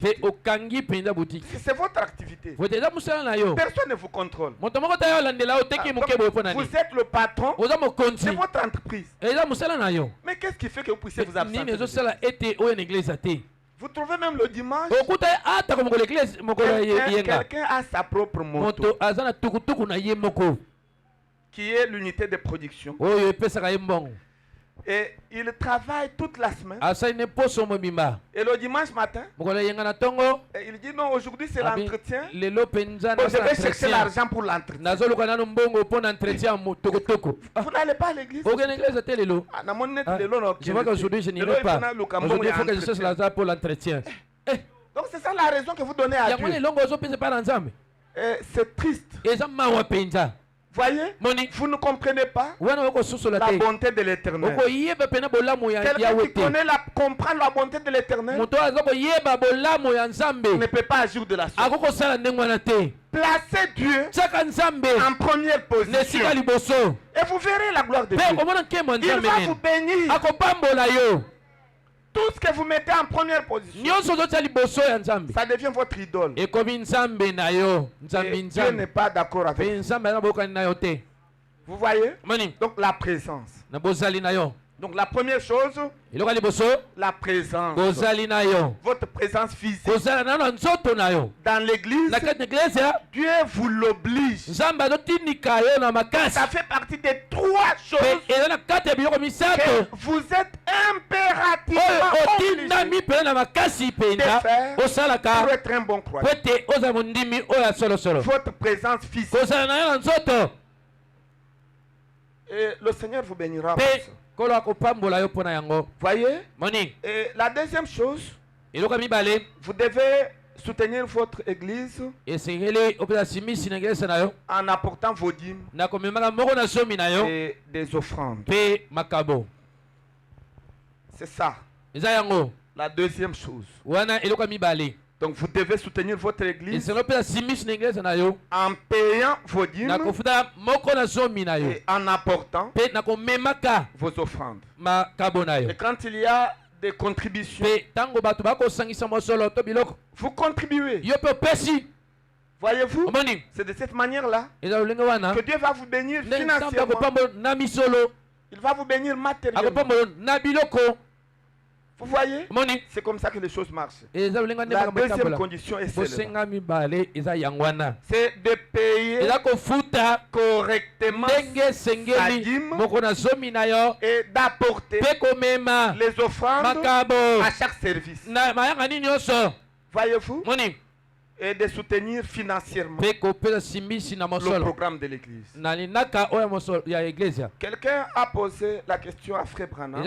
activité. C'est votre activité. Personne ne vous contrôle. Donc, vous êtes le patron de votre entreprise. Mais qu'est-ce qui fait que vous puissiez vous absenter? Vous trouvez même le dimanche, quelqu'un a sa propre moto qui est l'unité de production. Et il travaille toute la semaine. Et le dimanche matin, il dit non, aujourd'hui c'est l'entretien. Je vais chercher l'argent pour l'entretien. Vous n'allez pas à l'église? Je vois qu'aujourd'hui je n'irai pas. Aujourd'hui il faut que je cherche l'argent pour l'entretien. Donc c'est ça la raison que vous donnez à Dieu. C'est triste. Voyez, vous ne comprenez pas la bonté de l'Éternel. Quelqu'un qui comprend la bonté de l'Éternel ne peut pas agir de la sorte. Placez Dieu en première position et vous verrez la gloire de Dieu. Il va vous bénir. Tout ce que vous mettez en première position, ça devient votre idole. Et Dieu n'est pas d'accord avec vous. Vous voyez? Donc la présence. Donc la première chose, la présence. Votre présence physique. Dans l'église, Dieu vous l'oblige. Ça fait partie des trois choses que vous êtes impérativement obligés de faire pour être un bon croyant. Votre présence physique. Et le Seigneur vous bénira pour ça. Voyez? Et la deuxième chose, vous devez soutenir votre église en apportant vos dîmes et des offrandes. C'est ça. La deuxième chose. Donc vous devez soutenir votre église en payant vos dîmes et en apportant vos offrandes. Et quand il y a des contributions, vous contribuez. Voyez-vous, c'est de cette manière-là que Dieu va vous bénir financièrement. Il va vous bénir matériellement. Vous voyez? C'est comme ça que les choses marchent. La deuxième condition est celle-là. C'est de payer correctement sa dîme et d'apporter les offrandes à chaque service. Voyez-vous? Et de soutenir financièrement le programme de l'église. Quelqu'un a posé la question à Frère Branham.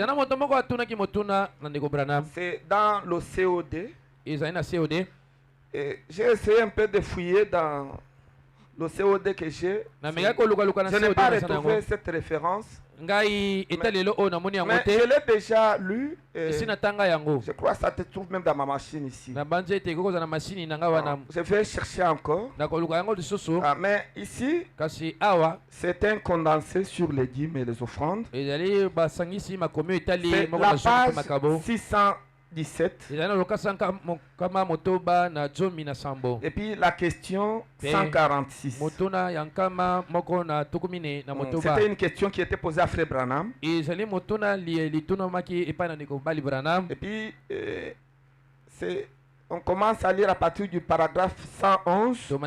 C'est dans le COD. Et j'ai essayé un peu de fouiller dans le COD que j'ai. Je n'ai pas retrouvé cette référence. Mais je l'ai déjà lu. Je crois que ça te trouve même dans ma machine ici. Je vais chercher encore. Mais ici, c'est un condensé sur les dîmes et les offrandes. C'est la page 617. Et puis la question 146. C'était une question qui était posée à Frère Branham. Et puis on commence à lire à partir du paragraphe 111 jusqu'au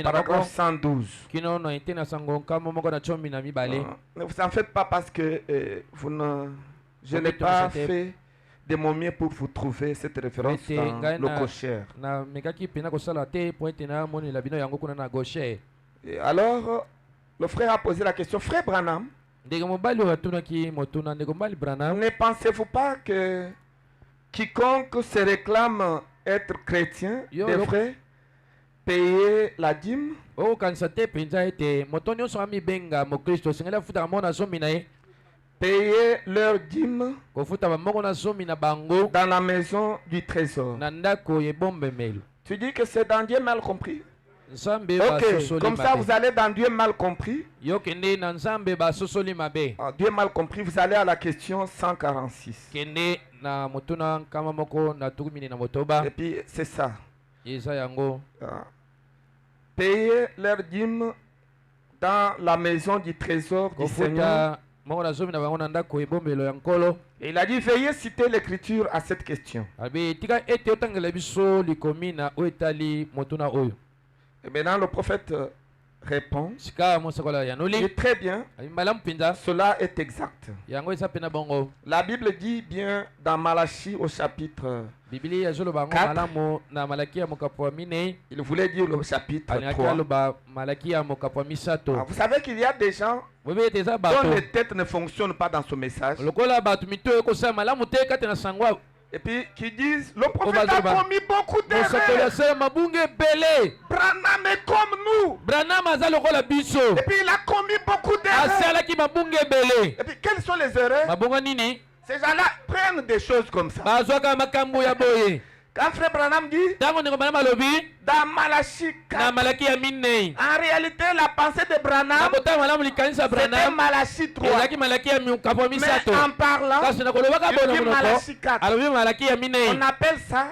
paragraphe 112. Ne vous en faites pas parce que je n'ai pas fait de mon mieux pour vous trouver cette référence dans le cocher. Et alors, le frère a posé la question. Frère Branham, ne pensez-vous pas que quiconque se réclame être chrétien devrait payer la dîme? Payer leur dîme dans la maison du trésor. Tu dis que c'est dans Dieu mal compris? Ok, comme ça vous allez dans Dieu mal compris. Dieu mal compris, vous allez à la question 146. Et puis c'est ça. Payer leur dîme dans la maison du trésor du Seigneur. Et il a dit, veuillez citer l'écriture à cette question. Et maintenant le prophète répond, et très bien, cela est exact. La Bible dit bien dans Malachie au chapitre 4, il voulait dire le chapitre 3. Vous savez qu'il y a des gens dont les têtes ne fonctionnent pas dans ce message. Et puis qui disent, le prophète a commis beaucoup d'erreurs. Branham est comme nous. Et puis il a commis beaucoup d'erreurs. Et puis quelles sont les erreurs? Ces gens-là prennent des choses comme ça. Quand frère Branham dit, dans Malachie 4, en réalité la pensée de Branham, c'était Malachie 3. Mais en parlant, il dit Malachie 4. On appelle ça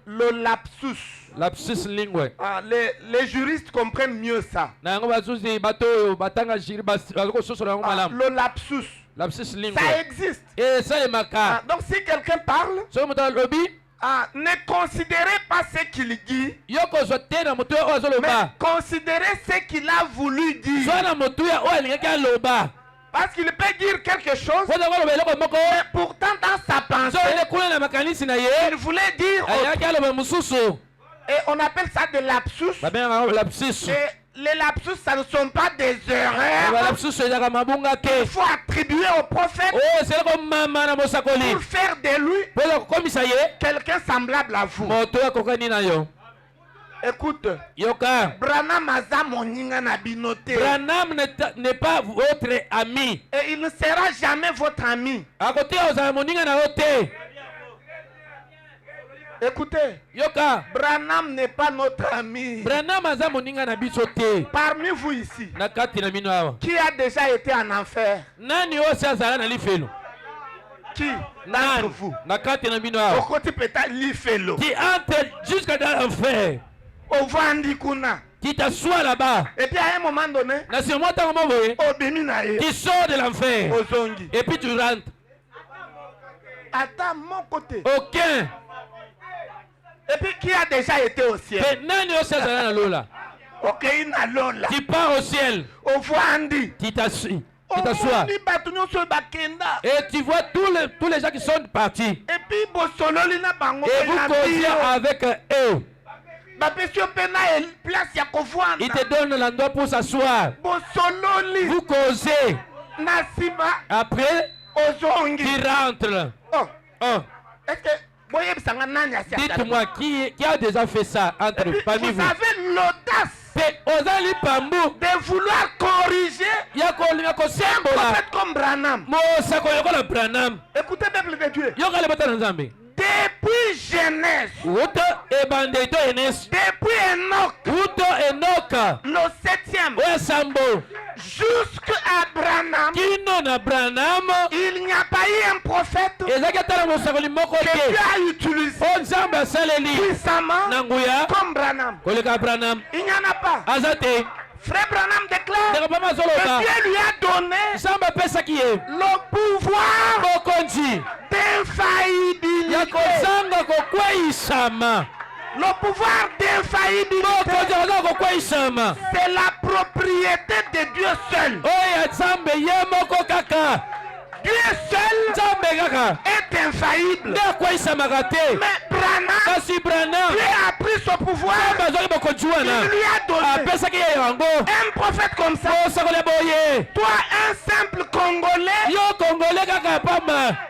le lapsus. Les juristes comprennent mieux ça. Le lapsus. Ça existe. Donc si quelqu'un parle, ne considérez pas ce qu'il dit, mais considérez ce qu'il a voulu dire. Parce qu'il peut dire quelque chose, mais pourtant dans sa pensée, il voulait dire autre. Et on appelle ça des lapsus. Et les lapsus, ça ne sont pas des erreurs qu'il faut attribuer au prophète pour faire de lui quelqu'un semblable à vous. Écoute, Branham n'est pas votre ami. Et il ne sera jamais votre ami. Écoutez, Branham n'est pas notre ami. Parmi vous ici, qui a déjà été en enfer? Qui d'entre vous? Pourquoi tu peux l'ifelo? Qui entre jusqu'à dans l'enfer. Qui t'assoit là-bas. Et puis à un moment donné, qui sort de l'enfer. Et puis tu rentres. Attends, mon côté. Aucun. Et puis qui a déjà été au ciel? Tu pars au ciel. Tu t'assois. Et tu vois tous les gens qui sont partis. Et puis vous causez avec eux. Il te donne l'endroit pour s'asseoir. Vous causez. Après, tu rentres. Dites-moi qui a déjà fait ça parmi vous? Vous avez l'audace de vouloir corriger un prophète comme Branham. Écoutez, peuple de Dieu. Depuis Genèse, depuis Enoch, le 7e, jusqu'à Branham, il n'y a pas eu un prophète que Dieu a utilisé puissamment comme Branham. Il n'y en a pas. Frère Branham déclare que Dieu lui a donné le pouvoir d'infaillibilité. Le pouvoir d'infaillibilité, c'est la propriété de Dieu seul. Dieu seul est infaillible. Mais Branham, Dieu a pris ce pouvoir. Il lui a donné. Un prophète comme ça. Toi, un simple Congolais,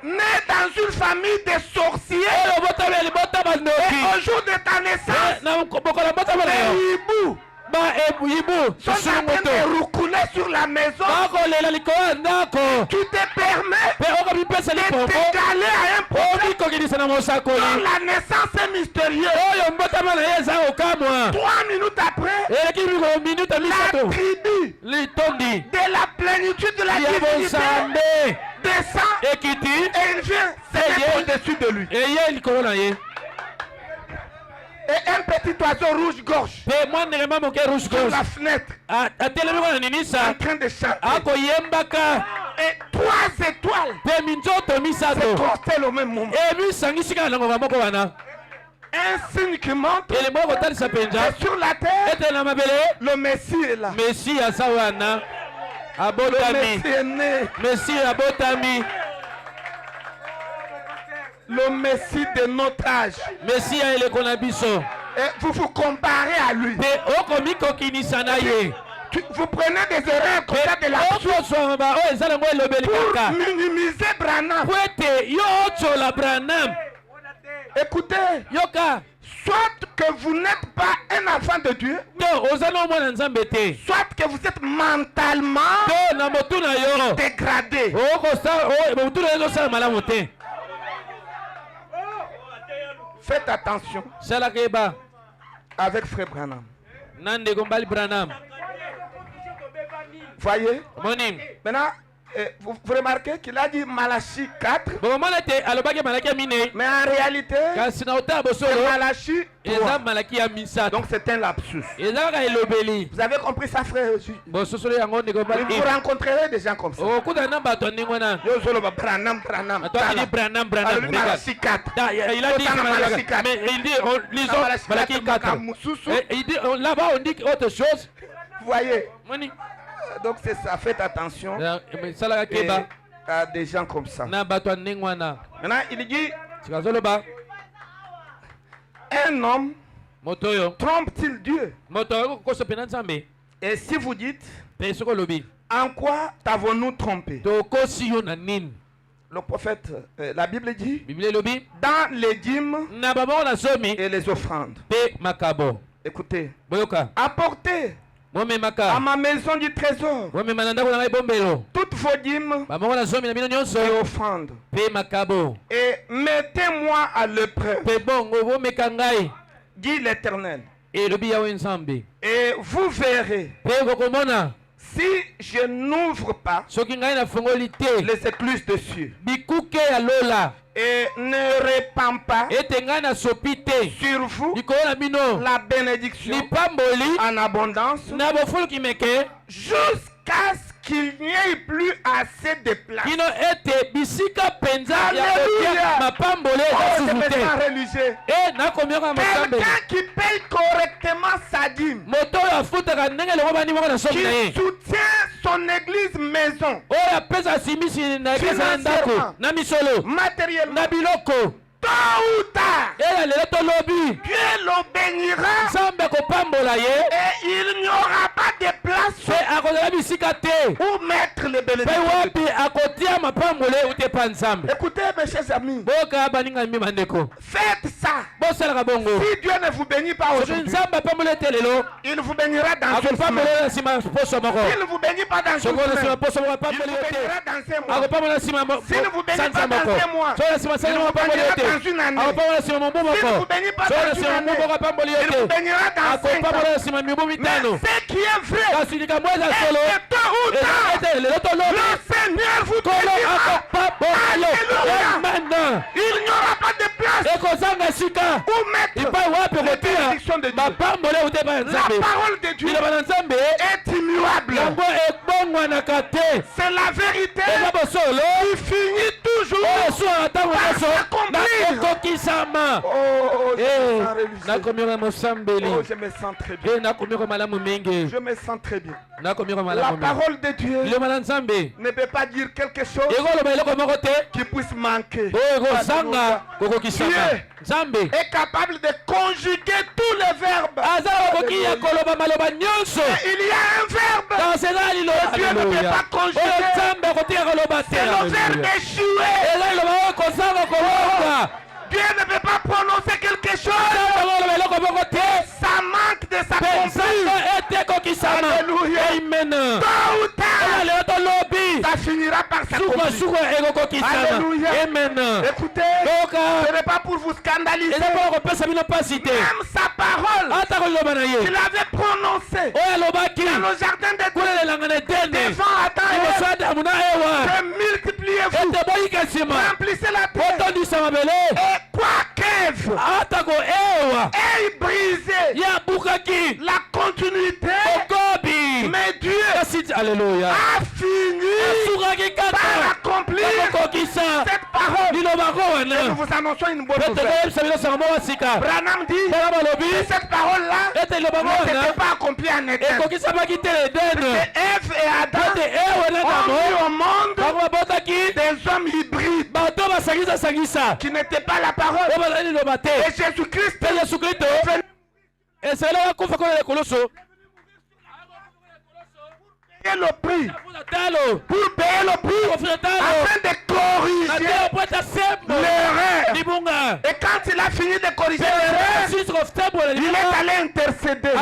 né dans une famille de sorciers, et au jour de ta naissance, sont en train de roucouler sur la maison qui te permet de t'égaler à un prophète dont la naissance est mystérieuse. 3 minutes après, tribu de la plénitude de la divinité descend et il vient se mettre au-dessus de lui. Et un petit oiseau rouge-gorge sur la fenêtre en train de chanter. Et 3 étoiles se constellent au même moment. Un signe qui montre que sur la terre, le Messie est là. Le Messie est né. Le Messie de notre âge. Et vous vous comparez à lui. Vous prenez des erreurs comme ça de la pour minimiser Branham. Écoutez, soit que vous n'êtes pas un enfant de Dieu, soit que vous êtes mentalement dégradé. Faites attention avec Frère Branham. Voyez? Maintenant, vous remarquez qu'il a dit Malachie 4. Mais en réalité, c'est Malachie 3. Donc c'est un lapsus. Vous avez compris ça, frère? Vous rencontrerez des gens comme ça. Malachie 4. Il a dit Malachie 4. Mais il dit, lisons Malachie 4. Il dit, là-bas on dit autre chose. Vous voyez? Donc c'est ça, faites attention à des gens comme ça. Maintenant il dit, un homme trompe-t-il Dieu? Et si vous dites, en quoi t'avons-nous trompé? Le prophète, la Bible dit, dans les dîmes et les offrandes. Écoutez, apportez à ma maison du trésor toutes vos dîmes et offrandes, et mettez-moi à l'épreuve, dit l'Éternel, et vous verrez si je n'ouvre pas les écluses de cieux et ne répand pas sur vous la bénédiction en abondance jusqu'à ce qu'il n'y ait plus assez de place. Quelqu'un qui paye correctement sa dîme, qui soutient son église maison, financièrement, matériellement, tôt ou tard, Dieu le bénira et il n'y aura pas de place où mettre les bénédictions. Écoutez mes chers amis, faites ça. Si Dieu ne vous bénit pas aujourd'hui, il vous bénira dans une semaine. S'il ne vous bénit pas dans une semaine, il vous bénira dans un mois. S'il ne vous bénit pas dans un mois, il vous bénira dans une année. S'il ne vous bénit pas dans une année, il vous bénira dans 5 ans. Mais ce qui est vrai, est que tôt ou tard, le Seigneur vous bénira. Alléluia. Il n'y aura pas de place où mettre les bénédictions de Dieu. La parole de Dieu est immuable. C'est la vérité qui finit toujours par s'accomplir. Je me sens très bien. Je me sens très bien. La parole de Dieu ne peut pas dire quelque chose qui puisse manquer. Dieu est capable de conjuguer tous les verbes. Et il y a un verbe que Dieu ne peut pas conjuguer. C'est le verbe échouer. Dieu ne peut pas prononcer quelque chose. Ça manque de s'accomplir. Alléluia. Tôt ou tard, ça finira par s'accomplir. Alléluia. Amen. Écoutez, ce n'est pas pour vous scandaliser. Même sa parole qu'il avait prononcée dans le jardin d'Éden devant Adam et Ève, multipliez-vous, remplissez la terre. Et quoi qu'Ève ait brisé la continuité, mais Dieu Alléluia. a fini par accomplir cette parole. Et nous vous annonçons une bonne nouvelle. Branham dit que cette parole-là ne s'était pas accomplie en Éden. Ève et Adam ont mis au monde des hommes hybrides qui n'étaient pas la parole. Et Jésus-Christ est venu le prix, pour payer le prix, afin de corriger l'erreur. Et quand il a fini de corriger l'erreur, il est allé intercéder sur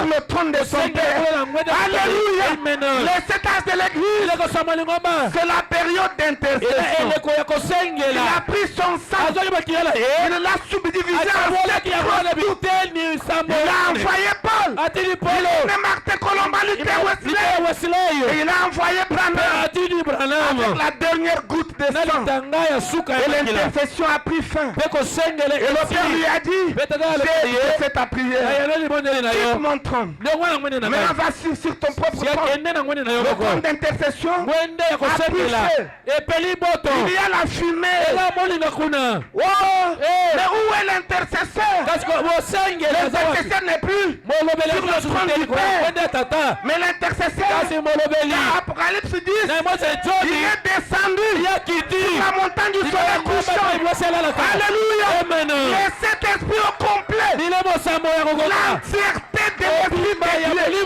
le trône de son Père. Alléluia. Les 7 âges de l'église, c'est la période d'intercession. Il a pris son sang, il l'a subdivisé en 7 trous. Il a envoyé Paul, il a Martin Colomba, Luther Wesley, et il a envoyé Branham avec la dernière goutte de sang. Et l'intercession a pris fin. Et le Père lui a dit, j'ai fait ta prière, quitte mon trône. Maintenant va sur ton propre trône. Le trône d'intercession a pris fin. Il y a la fumée. Oh, mais où est l'intercesseur? L'intercesseur n'est plus sur le trône du Père, mais l'intercesseur, dans Apocalypse 10, il est descendu sur la montagne du soleil couchant. Alléluia. Les 7 esprits au complet, l'entièreté de l'esprit de Dieu,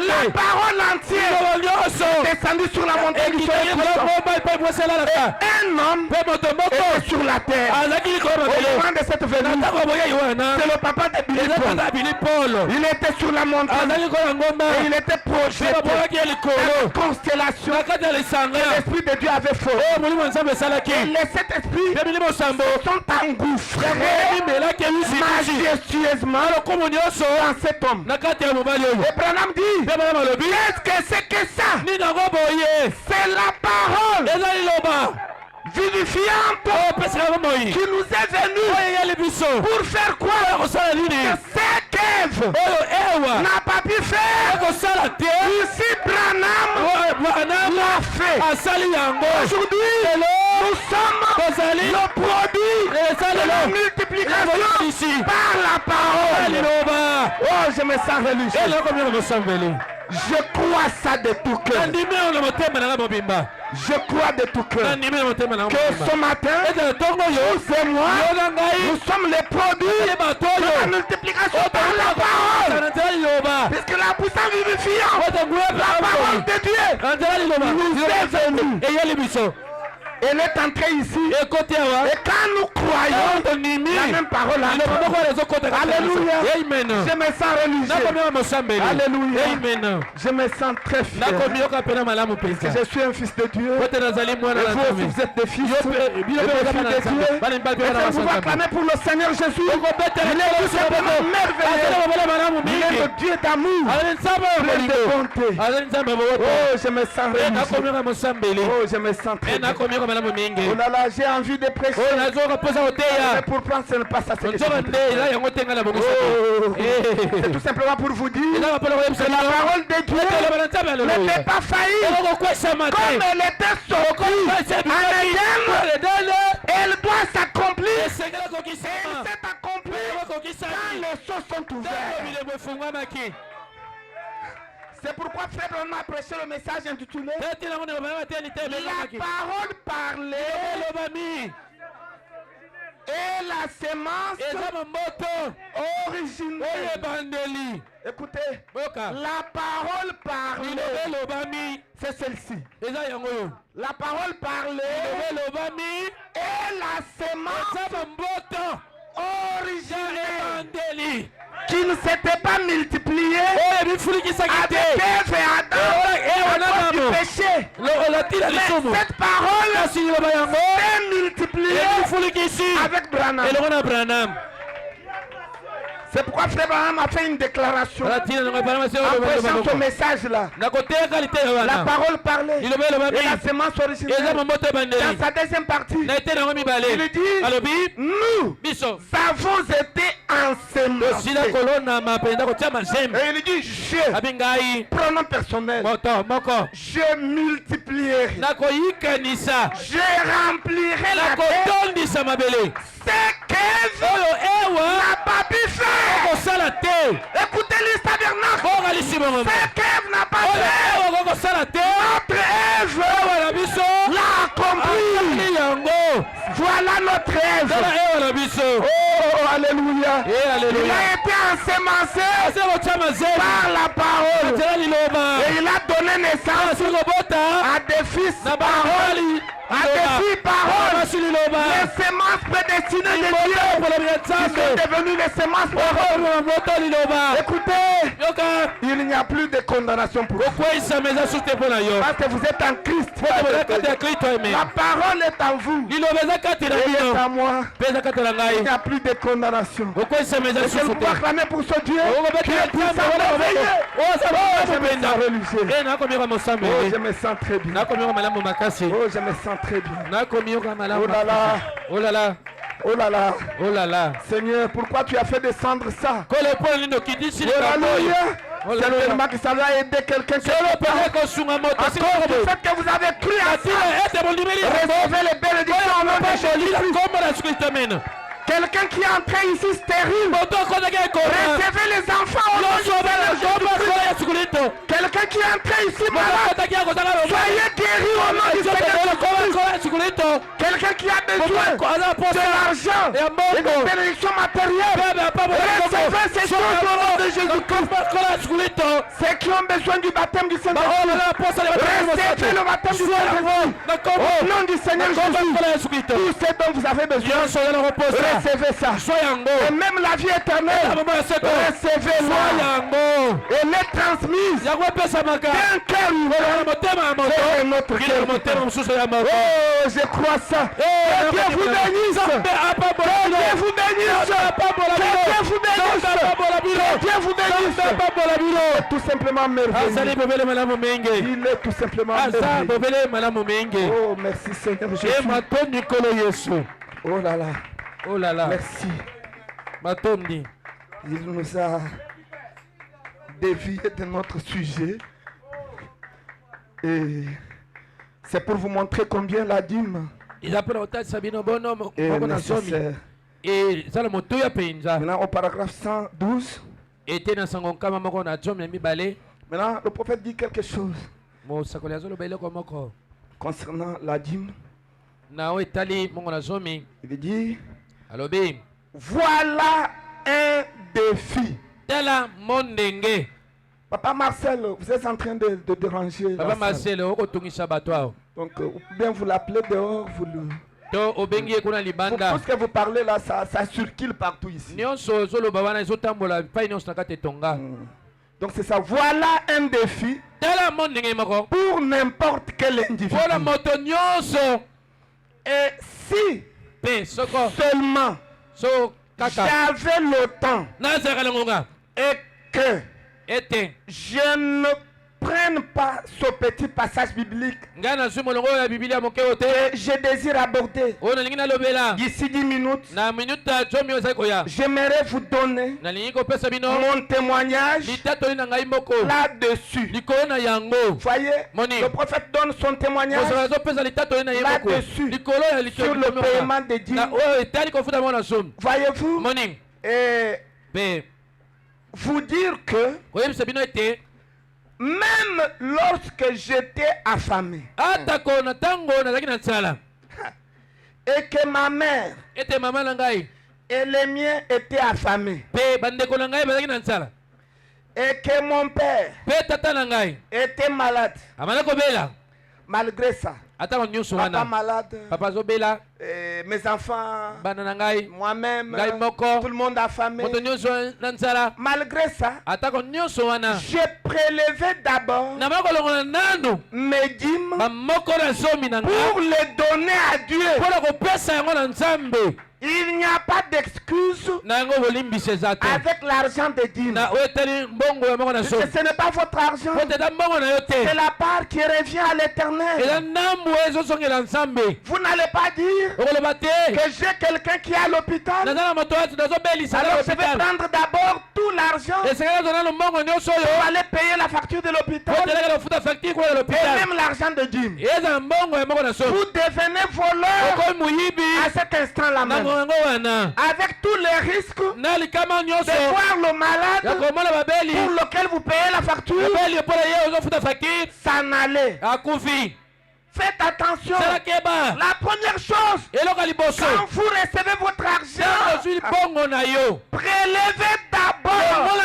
la parole entière est descendue sur la montagne du soleil couchant. Et un homme était sur la terre. Au moment de cette venue, c'est le papa de Billy Paul. Il était sur la montagne et il était projeté dans la constellation. L'esprit de Dieu avait faussé. Et les 7 esprits sont engouffrés majestueusement dans cet homme. Et Branham dit, qu'est-ce que c'est que ça? C'est la parole vivifiante qui nous est venue pour faire quoi? C'est qu'Ève n'a pas pu faire. Ici Branham l'a fait. Aujourd'hui, nous sommes le produit de la multiplication par la parole. Oh, je me sens religieux. Je crois ça de tout cœur. Je crois de tout cœur que ce matin, vous et moi, nous sommes les produits de la multiplication par la parole. Puisque la puissance vivifiante, la parole de Dieu, nous est venue. Elle est entrée ici. Et quand nous croyons la même parole, alléluia, je me sens religieux. Alléluia, je me sens très fier. Que je suis un fils de Dieu. Et vous êtes des fils et des filles de Dieu. Et vous acclamez pour le Seigneur Jésus. Il est tout simplement merveilleux. Il est le Dieu d'amour, plein de bonté. Oh, je me sens religieux. Oh, je me sens très bien. Oh là là, j'ai envie de prêcher. Mais pour prendre ce pas ça, c'est tout simplement pour vous dire que la parole de Dieu n'était pas faillie. Comme elle était sortie en Éden, elle doit s'accomplir. Et elle s'est accomplie quand les choses sont ouvertes. C'est pourquoi Frère Branham a prêché le message intitulé La parole parlée et la sémence originelle. Écoutez, la parole parlée, c'est celle-ci. La parole parlée et la sémence originelle qui ne s'était pas multipliée avec Ève et Adam péché. Mais cette parole s'est multipliée avec Branham. C'est pourquoi Frère Branham a fait une déclaration. En prêchant ce message-là. La parole parlait. Et la semence originelle. Dans sa deuxième partie, il dit, nous avons été ensemencés. Et il dit, pronom personnel. Je multiplierai. Je remplirai la terre. C'est qu'Ève n'a pas pu faire. Écoutez les tabernacles. C'est qu'Ève n'a pas fait. Notre Ève l'a accompli. Voilà notre Ève. Oh, alléluia. Il a été ensemencé par la parole. Et il a donné naissance à des fils parole. À des filles paroles. Les semences prédestinées de Dieu qui sont devenues les semences paroles. Écoutez, il n'y a plus de condamnation pour vous. Parce que vous êtes en Christ. La parole est en vous. Elle est en moi. Il n'y a plus de condamnation. Je vous proclamer pour ce Dieu qui est puissant merveilleux. Je me sens religieux. Oh, je me sens très bien. Oh, je me sens très bien. Oh là là. Oh là là. Oh là là. Oh là là. Seigneur, pourquoi tu as fait descendre ça? Alléluia. Certainement que ça va aider quelqu'un qui à cause du fait que vous avez cru à ça. Recevez les bénédictions au nom de Jésus. Quelqu'un qui est entré ici stérile. Recevez les enfants au nom de Jésus. Quelqu'un qui est entré ici malade. Soyez guéri au nom du Seigneur. Quelqu'un qui a besoin de l'argent et de bénédictions matérielles. Recevez ces choses au nom de Jésus-Christ. Ceux qui ont besoin du baptême du Saint-Esprit. Recevez le baptême du Saint-Esprit. Au nom du Seigneur Jésus. Tout ce dont vous avez besoin. Recevez ça. Et même la vie éternelle. Recevez-la. Elle est transmise d'un cœur vers notre cœur. Oh, je crois ça. Que Dieu vous bénisse. Que Dieu vous bénisse. Que Dieu vous bénisse. Que Dieu vous bénisse. Tout simplement merveilleux. Il est tout simplement merveilleux. Oh, merci Seigneur Jésus. Oh là là. Oh là là. Merci. Matondi. Il nous a dévié de notre sujet. Et c'est pour vous montrer combien la dîme est nécessaire. Maintenant au paragraphe 112. Maintenant le prophète dit quelque chose concernant la dîme. Il dit, voilà un défi. Papa Marcel, vous êtes en train de déranger. Papa Marcel, donc bien vous l'appelez dehors, vous le... Tout ce que vous parlez là, ça circule partout ici. Donc c'est ça, voilà un défi pour n'importe quel individu. Et si seulement j'avais le temps et que je ne prenne pas ce petit passage biblique que je désire aborder d'ici 10 minutes, j'aimerais vous donner mon témoignage là-dessus. Voyez, le prophète donne son témoignage là-dessus sur le paiement des dîmes. Voyez-vous, et vous dire que même lorsque j'étais affamé et que ma mère et les miens étaient affamés et que mon père était malade, malgré ça Papa malade. Papa Zobela. Mes enfants. Moi-même. Tout le monde affamé. Malgré ça, j'ai prélevé d'abord mes dîmes pour les donner à Dieu. Il n'y a pas d'excuse avec l'argent de dîmes. Ce n'est pas votre argent. C'est la part qui revient à l'Éternel. Vous n'allez pas dire que j'ai quelqu'un qui est à l'hôpital. Alors je vais prendre d'abord tout l'argent pour aller payer la facture de l'hôpital et même l'argent de dîmes. Vous devenez voleur à cet instant-là même. Avec tous les risques de voir le malade pour lequel vous payez la facture s'en aller. Faites attention. La première chose, quand vous recevez votre argent, prélevez d'abord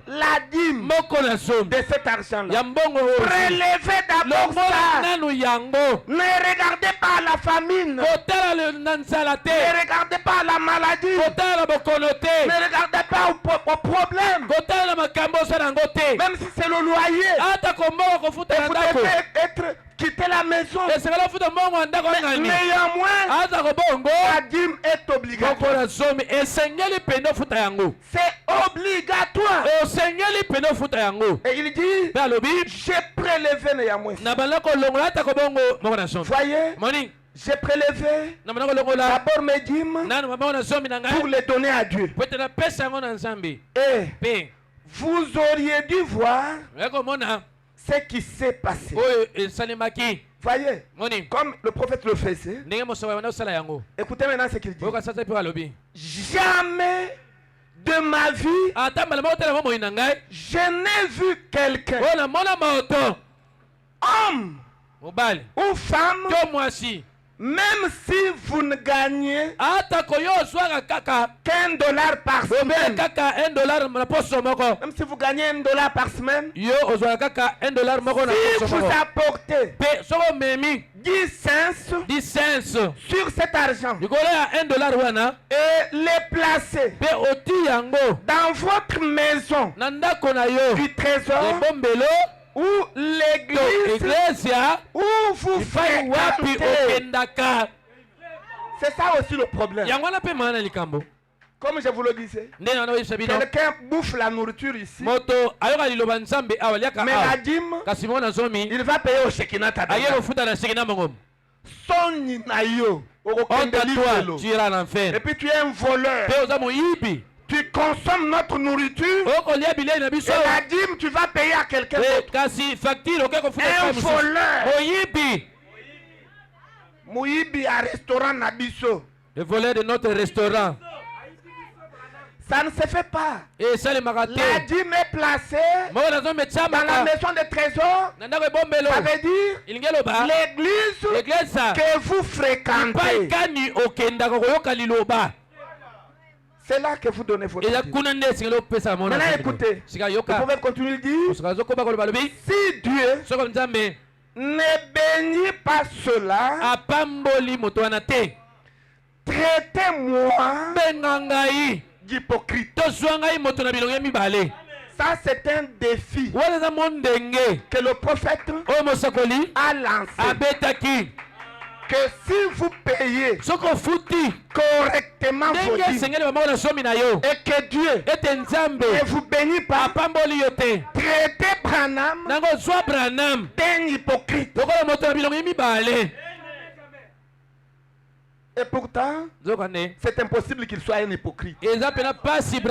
la dîme de cet argent-là. Prélevez d'abord ça. Ne regardez pas la famine. Ne regardez pas la maladie. Ne regardez pas au problème. Même si c'est le loyer, vous devez quitter la maison. Néanmoins, la dîme est obligatoire. C'est obligatoire. Et il dit, j'ai prélevé néanmoins. Voyez, j'ai prélevé d'abord mes dîmes pour les donner à Dieu. Et vous auriez dû voir ce qui s'est passé. Voyez, comme le prophète le faisait. Écoutez maintenant ce qu'il dit. Jamais de ma vie je n'ai vu quelqu'un, homme ou femme, même si vous ne gagnez qu'$1 par semaine, même si vous gagnez $1 par semaine, si vous apportez 10 cents sur cet argent et les placez dans votre maison du trésor ou l'église où vous fréquentez. C'est ça aussi le problème. Comme je vous le disais, quelqu'un bouffe la nourriture ici, mais la dîme, il va payer au Shekinah Tabernacle. Son inayo, tu iras en enfer. Et puis tu es un voleur. Tu consommes notre nourriture et la dîme tu vas payer à quelqu'un d'autre. Un voleur. Moyibi à restaurant Nabiso. Le voleur de notre restaurant. Ça ne se fait pas. La dîme est placée dans la maison de trésor. Ça veut dire l'église que vous fréquentez. C'est là que vous donnez votre dîme. Maintenant écoutez, vous pouvez continuer de dire, si Dieu ne bénit pas cela, traitez-moi d'hypocrite. Ça c'est un défi que le prophète a lancé. Que si vous payez correctement vos dîmes et que Dieu ne vous bénit pas, traitez Branham d'un hypocrite. Et pourtant, c'est impossible qu'il soit un hypocrite. Parce qu'il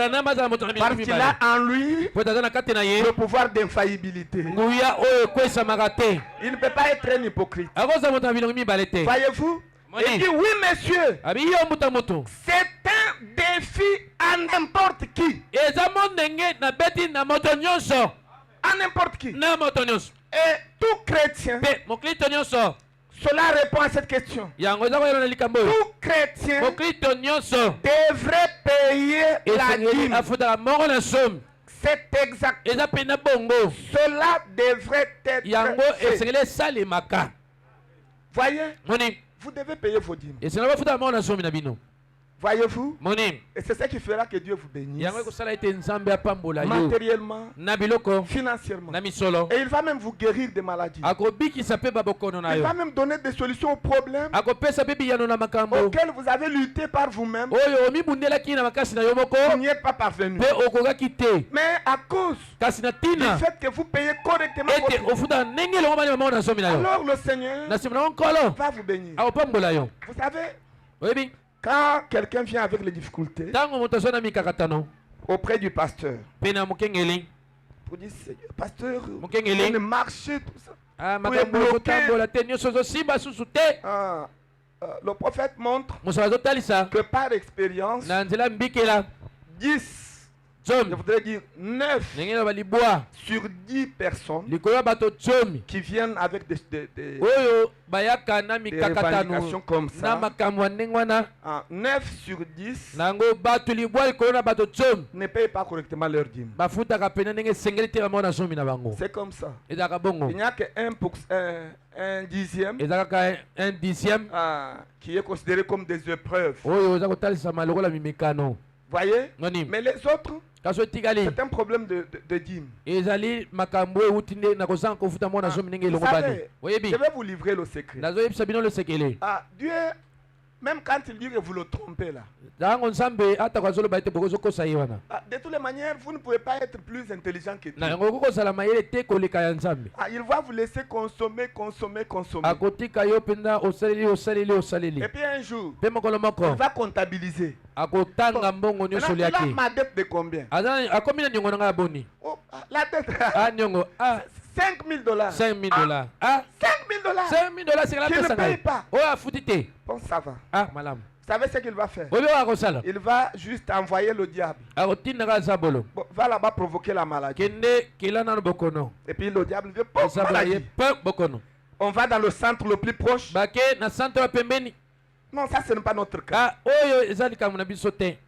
a en lui le pouvoir d'infaillibilité. Il ne peut pas être un hypocrite. Voyez-vous? Il dit oui, monsieur. C'est un défi à n'importe qui. À n'importe qui. Et tout chrétien, cela répond à cette question. Tout chrétien devrait payer la dîme. C'est exact. Cela devrait être fait. Voyez, vous devez payer vos dîmes. Voyez-vous? Et c'est ça qui fera que Dieu vous bénisse. Matériellement, financièrement. Et il va même vous guérir des maladies. Il va même donner des solutions aux problèmes auxquels vous avez lutté par vous-même. Vous n'y êtes pas parvenu. Mais à cause du fait que vous payez correctement votre dîme, alors le Seigneur va vous bénir. Vous savez, quand quelqu'un vient avec les difficultés auprès du pasteur, pour dire, pasteur, le marché, tout ça, le prophète montre que par expérience, 10, je voudrais dire 9 sur 10 personnes qui viennent avec des revendications comme ça, 9 sur 10 ne payent pas correctement leur dîme. C'est comme ça. Il n'y a qu'un dixième qui est considéré comme des épreuves. Voyez? Mais les autres, c'est un problème de dîme. Vous savez, je vais vous livrer le secret. Dieu, même quand il dit que vous le trompez là, de toutes les manières, vous ne pouvez pas être plus intelligent que Dieu. Il va vous laisser consommer. Et puis un jour, il va comptabiliser. Bon, il a ma dette de combien? La dette. 5 000 $. 5 000 $. 5 000 $. 5 000 $, c'est la qui ne paye pas. Bon, ça va. Madame. Vous savez ce qu'il va faire? Il va juste envoyer le diable. Bon, va là-bas provoquer la maladie. Et puis le diable vient maladie. On va dans le centre le plus proche. Non, ça ce n'est pas notre cas.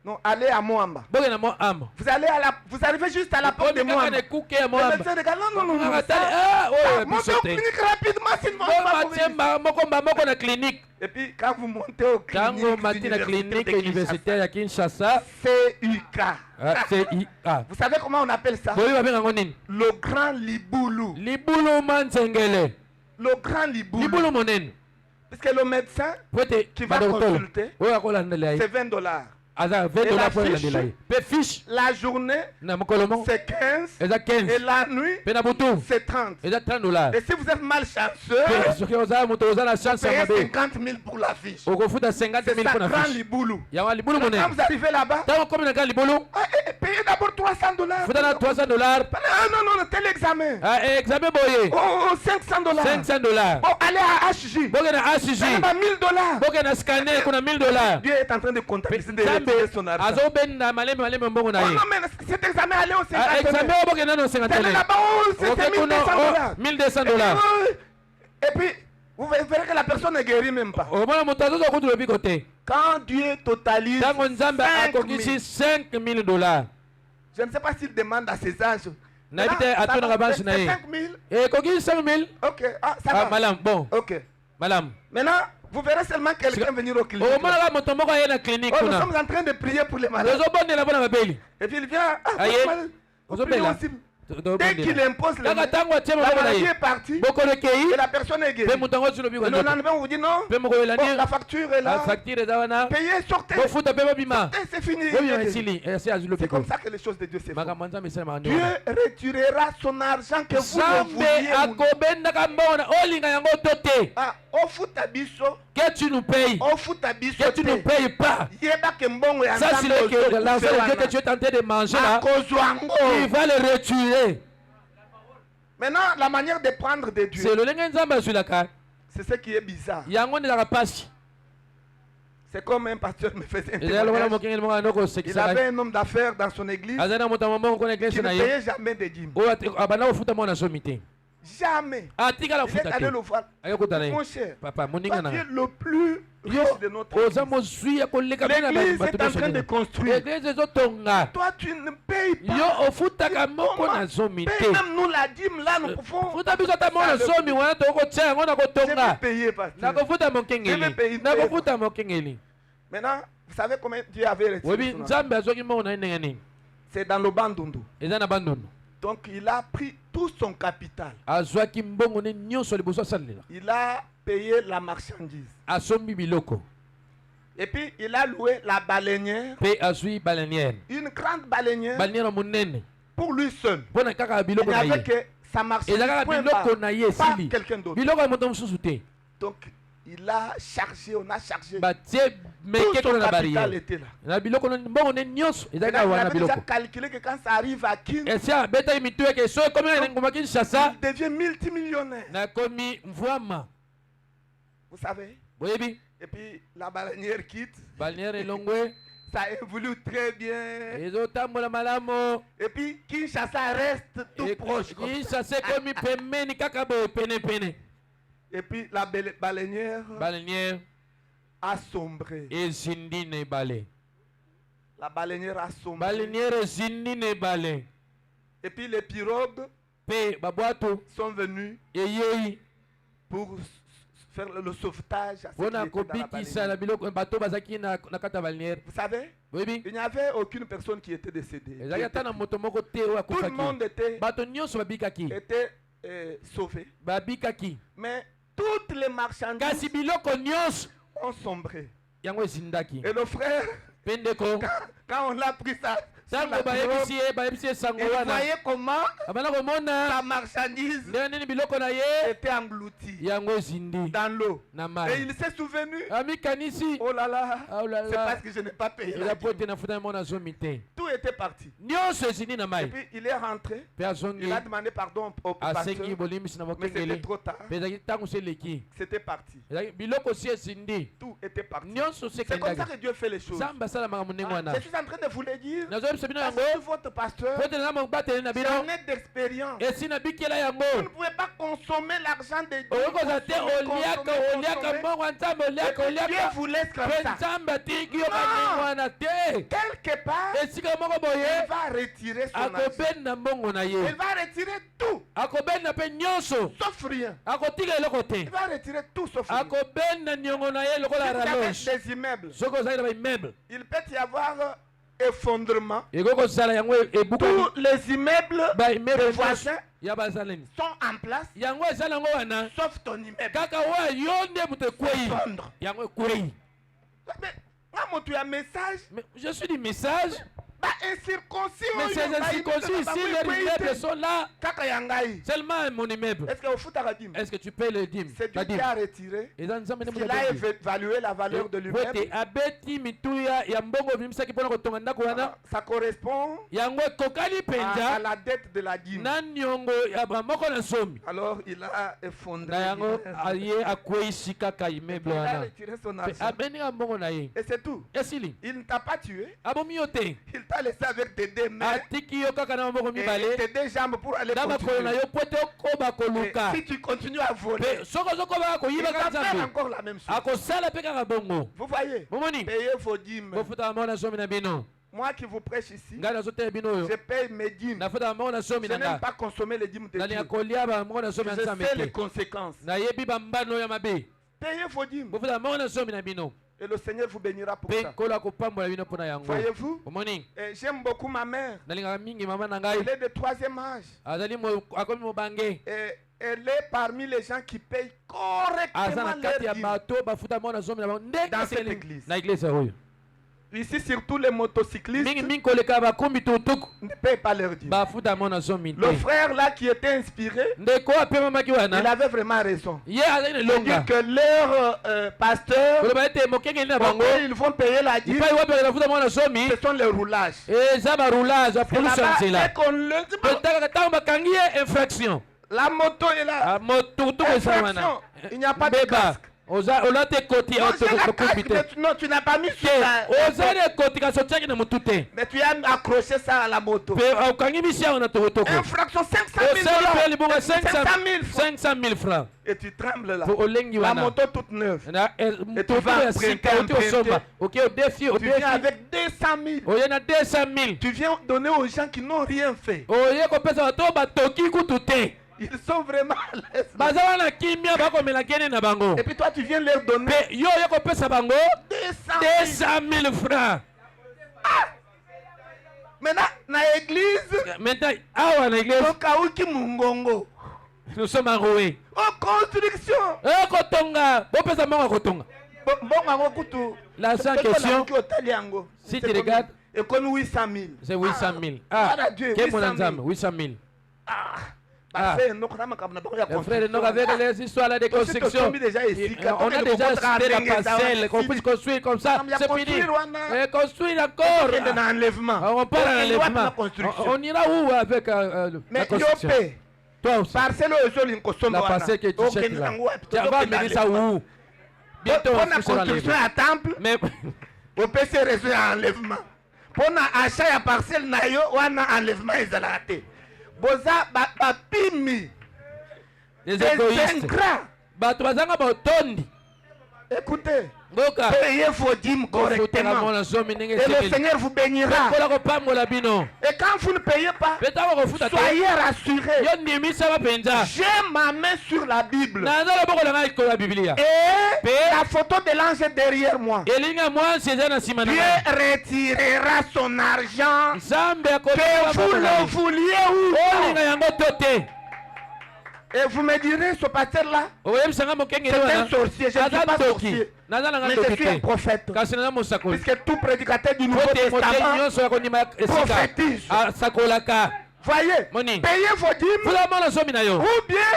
Non, allez à Moamba. Vous arrivez juste à la porte de Moamba. Le médecin regarde, non. Montez au clinique rapidement, sinon et puis quand vous montez au clinique universitaire à Kinshasa, CUK. Vous savez comment on appelle ça? Le grand Liboulou. Le grand Liboulou. Parce que le médecin qui va consulter, c'est 20 $. Et fiche, la journée, c'est 15. Et la nuit, c'est 30. Et si vous êtes malchanceux, vous payez 50 000 pour la fiche. C'est ça, grand Liboulou. Quand vous arrivez là-bas, payez d'abord 300 $. Non, tel examen. 500 $. Bon, allez à HJ. Payez 1 000 $. Dieu est en train de comptabiliser son argent. Non, mais cet examen allait au 50 $. Là-bas, c'est 1 200 $. Et puis, vous verrez que la n'est ne guérit même pas. Quand Dieu totalise 5 000 $, je ne sais pas s'il demande à ses anges. C'est 5 000. Ok, ça va. Bon. Ok. Madame. Maintenant, vous verrez seulement quelqu'un venir au clinique. Nous sommes en train de prier pour les malades. Et puis il vient. Dès qu'il impose la maladie est partie et la personne est guérie. Le lendemain, on vous dit non, la facture est là. Payez, sortez. C'est fini. C'est comme ça que les choses de Dieu se font. Dieu retirera son argent que vous vouliez. Que tu nous payes. Que tu ne payes pas. Ça, c'est l'argent que tu es tenté de manger là. Il va le retirer. Maintenant, la manière de prendre de Dieu, c'est ce qui est bizarre. C'est comme un pasteur me faisait un témoignage. Il avait un homme d'affaires dans son église qui ne payait jamais de dîmes. Jamais. Il est allé le voir. Mon cher, papa, tu es le plus riche de notre église. L'église est en train de construire. Toi, tu ne payes pas. Paye même nous la dîme là, nous pouvons. Je vais payer, pasteur. Maintenant, vous savez combien Dieu avait retiré? C'est dans le Bandundu. Donc il a pris tout son capital. Il a payé la marchandise. Et puis il a loué la baleinière. Une grande baleinière. Pour lui seul. Il n'y avait que sa marchandise. Pas quelqu'un d'autre. Donc il a chargé, on a chargé. Tout son capital était là. Il avait déjà calculé que quand ça arrive à Kinshasa, il devient multimillionnaire. Vous savez? Et puis la baleinière quitte. Ça évolue très bien. Et puis Kinshasa reste tout proche. Et puis la baleinière a sombré. La baleinière a sombré. Et puis les pirogues sont venus pour faire le sauvetage à ceux qui étaient dans la baleinière. Vous savez, il n'y avait aucune personne qui était décédée. Tout le monde était sauvé. Mais toutes les marchandises ont sombré. Et le frère, quand on a pris ça, il voyait comment sa marchandise était engloutie dans l'eau. Et il s'est souvenu. Oh là là, c'est parce que je n'ai pas payé. Tout était parti. Et puis il est rentré. Il a demandé pardon au pasteur. Mais c'était trop tard. C'était parti. Tout était parti. C'est comme ça que Dieu fait les choses. Je suis en train de vous le dire. Votre pasteur, c'est un net d'expérience. Vous ne pouvez pas consommer l'argent de Dieu. Dieu vous laisse comme ça. Non. Quelque part, il va retirer son argent. Il va retirer tout. Sauf rien. Il va retirer tout sauf rien. Si des immeubles, il peut y avoir effondrement. Tous les immeubles des voisins sont en place, sauf ton immeuble. Mais tu as un message. Je suis du message. Mais ces incirconcis ici, les immeubles sont là. Seulement mon immeuble. Est-ce que tu payes le dîme? C'est Dieu qui a retiré. Il a évalué la valeur de l'immeuble. Ça correspond à la dette de la dîme. Alors il a effondré. Il a retiré son argent. Et c'est tout. Il ne t'a pas tué. Il t'a laissé avec tes deux mains et tes deux jambes pour aller continuer. Et si tu continues à voler, il va faire encore la même chose. Vous voyez, payez vos dîmes. Moi qui vous prêche ici, je paye mes dîmes. Je n'aime pas consommer les dîmes de Dieu. Je sais les conséquences. Payez vos dîmes. Et le Seigneur vous bénira pour ça. Voyez-vous, j'aime beaucoup ma mère. Elle est de 3e âge. Et elle est parmi les gens qui payent correctement leur dîme dans cette église. Ici, surtout les motocyclistes ne payent pas leur dîme. Le frère là qui était inspiré, il avait vraiment raison. Il dit que leur pasteur, ils vont payer la dîme, ce sont les roulages. Dès qu'on le dit, la moto est là. Infraction. Il n'y a pas de casque. Non, tu n'as pas mis sur la... Mais tu as accroché ça à la moto. Infraction 500 000 francs. Et tu trembles là. La moto toute neuve. Et tu vas prêter. Tu viens avec 200 000. Tu viens donner aux gens qui n'ont rien fait. Ils sont vraiment à l'aise. Et puis toi tu viens leur donner 200 000 francs. Ah! Maintenant, dans l'église, nous sommes enroués. Oh, construction. La seule question, si tu regardes, c'est 800 000. Ah, 800 000. Ah. Le frère, nous avec les histoires de construction, on a déjà cité la parcelle, qu'on puisse construire comme ça, c'est fini. Et construire encore. On parle d'enlèvement. On ira où avec la construction? Toi aussi. La parcelle que tu cherches là. Tu vas amener ça où? Bientôt on sera construction à temple. Mais on peut se résoudre à enlèvement. Pour l'achat de parcelle, on a enlèvement et Boza bapimi les égoïstes. Écoutez, payez vos dîmes correctement et le Seigneur vous bénira. Et quand vous ne payez pas, soyez rassurés. J'ai ma main sur la Bible. Et la photo de l'ange est derrière moi. Dieu retirera son argent que vous le vouliez ou pas. Et vous me direz, ce pasteur-là, c'est un sorcier. Je ne suis pas sorcier, mais je suis un prophète. Puisque tout prédicateur du Nouveau Testament prophétise. Voyez, payez vos dîmes ou bien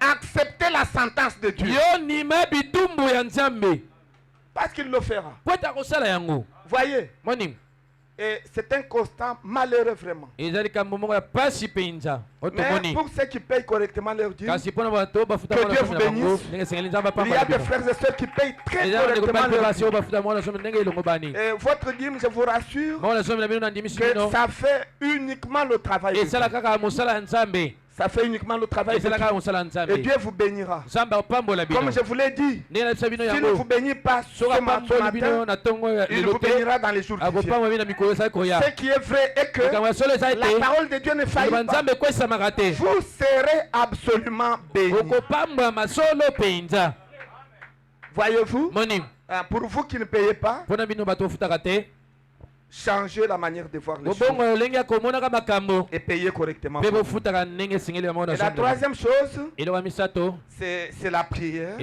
acceptez la sentence de Dieu. Parce qu'il le fera. Voyez. Et c'est un constant malheureux vraiment. Mais pour ceux qui payent correctement leur dîme, que Dieu vous bénisse. Il y a des frères et sœurs qui payent très correctement leur dîme. Et votre dîme, je vous rassure, que ça fait uniquement le travail de Dieu. Ça fait uniquement le travail de Dieu. Et Dieu vous bénira. Comme je vous l'ai dit, s'il ne vous bénit pas ce matin, il vous bénira dans les jours qui viennent. Ce qui est vrai est que la parole de Dieu ne faillit pas. Vous serez absolument bénis. Voyez-vous, pour vous qui ne payez pas, changez la manière de voir les choses et payez correctement. Et la troisième chose, c'est la prière.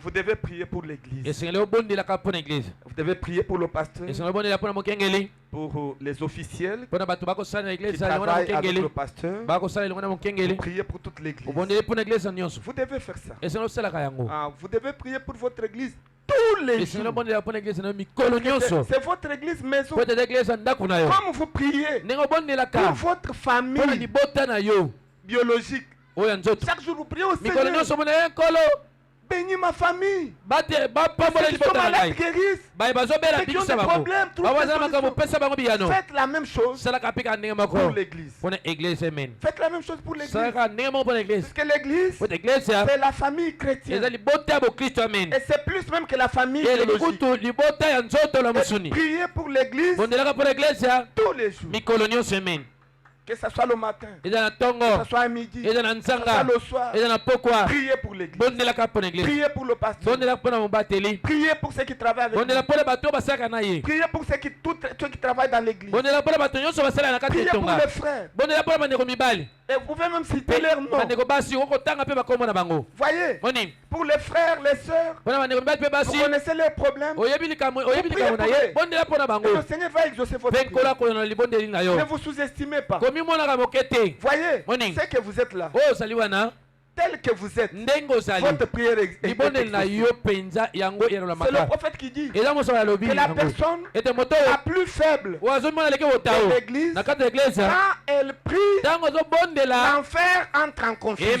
Vous devez prier pour l'église. Vous devez prier pour le pasteur, pour les officiels qui travaillent avec le pasteur. Priez pour toute l'église. Vous devez faire ça. Vous devez prier pour votre église tous les jours. C'est votre église maison. Comme vous priez pour votre famille biologique, chaque jour vous priez au Seigneur. Bénis ma famille. Ceux qui sont malades guérissent. Ceux qui ont des problèmes trouvent. Faites la même chose pour l'église. Faites la même chose pour l'église. Parce que l'église, c'est la famille chrétienne. Et c'est plus même que la famille biologique. Priez pour l'église tous les jours. Que ce soit le matin, que ce soit à midi, que ce soit le soir, priez pour l'église. Priez pour le pasteur. Priez pour ceux qui travaillent avec nous. Priez pour ceux qui travaillent dans l'église. Priez pour les frères. Et vous pouvez même citer leur nom. Voyez, pour les frères, les sœurs, vous connaissez leurs problèmes. Vous priez pour eux. Et le Seigneur va exaucer votre prière. Ne vous sous-estimez pas. Voyez, c'est que vous êtes là. tel que vous êtes, votre prière est c'est le prophète qui dit que la personne la plus faible de l'église, quand elle prie, l'enfer entre en confusion.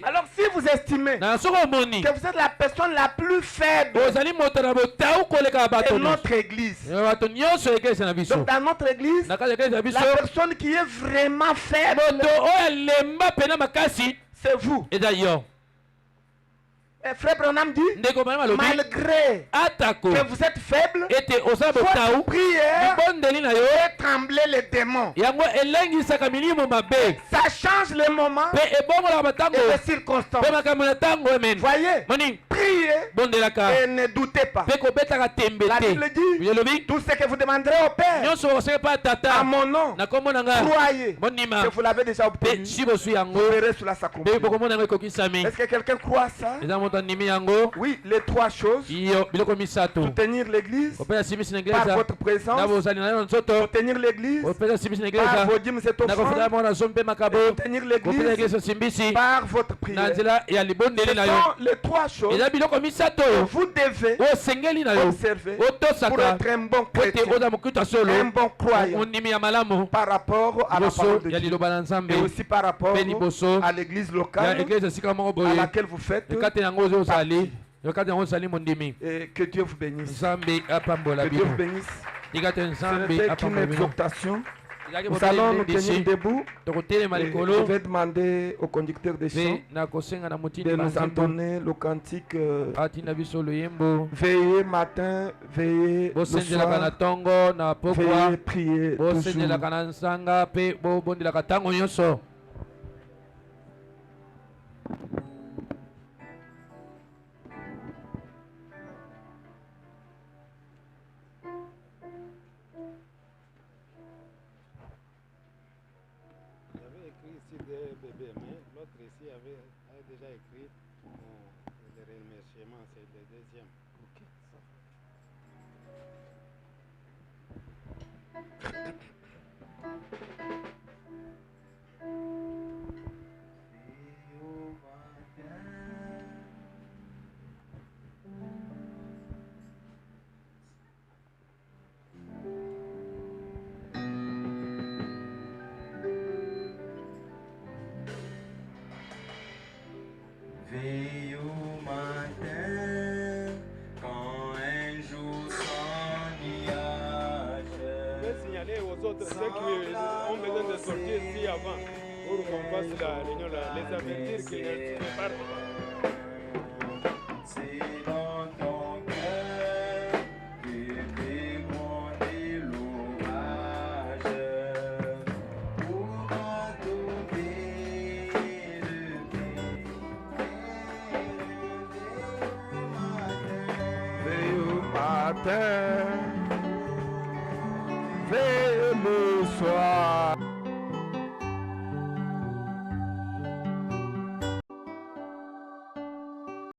Alors si vous estimez que vous êtes la personne la plus faible de notre église, donc dans notre église, la personne qui est vraiment faible, c'est vous. Et Frère Branham dit, malgré que vous êtes faible, votre prière fait trembler les démons. Ça change les moments et les circonstances. Voyez, priez et ne doutez pas. La Bible dit, tout ce que vous demanderez au Père à mon nom, croyez que vous l'avez déjà obtenu. Vous verrez cela s'accomplir. Est-ce que quelqu'un croit ça? Oui, les trois choses. Soutenir l'église par votre présence. Soutenir l'église par vos dîmes et offrandes. Soutenir l'église par votre prière. Ce sont les trois choses que vous devez observer pour être un bon chrétien, un bon croyant par rapport à la parole de Dieu et aussi par rapport à l'église locale à laquelle vous faites. Et que Dieu vous bénisse. Que Dieu vous bénisse. Ce n'était qu'une exhortation. Nous allons nous tenir debout. Je vais demander au conducteur des chants de nous entonner le cantique veillez matin, veillez le soir, veillez prier toujours. Déjà écrit les remerciements, c'est le deuxième. Veille au matin, quand un jour sans nuage. Je vais signaler aux autres ceux qui ont besoin de sortir ici avant pour qu'on fasse la réunion, les avertir qu'ils ne partent pas. C'est dans ton cœur que t'es grondé l'orage. Pour t'adouber le pays. Veille au matin, veille le soir.